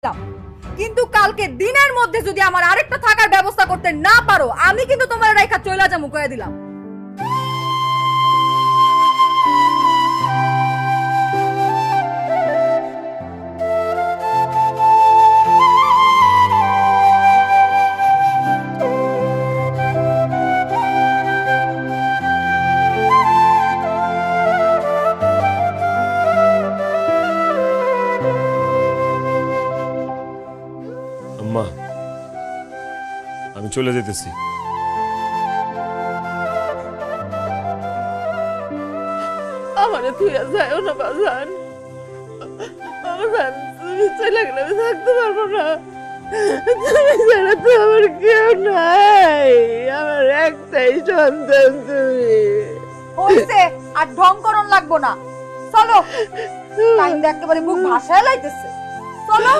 থাকতাম, কিন্তু কালকে দিনের মধ্যে যদি আমার আরেকটা থাকার ব্যবস্থা করতে না পারো, আমি কিন্তু তোমার রেখা চইলা যামু কয়ে দিলাম। আম্মা, আমি চলে যেতেছি। আমারে তুই আর যাইও না বাজান। বাজান, তুমি চলে গেলে আমি থাকতে পারবো না। তুমি ছাড়া তো আমার কেউ নাই, আমার একটাই সন্তান তুমি। হইছে, আর ঢং করন লাগবো না, চলো। টাইম একেবারে মুখ ভাসায় লাইতেছে, চলো।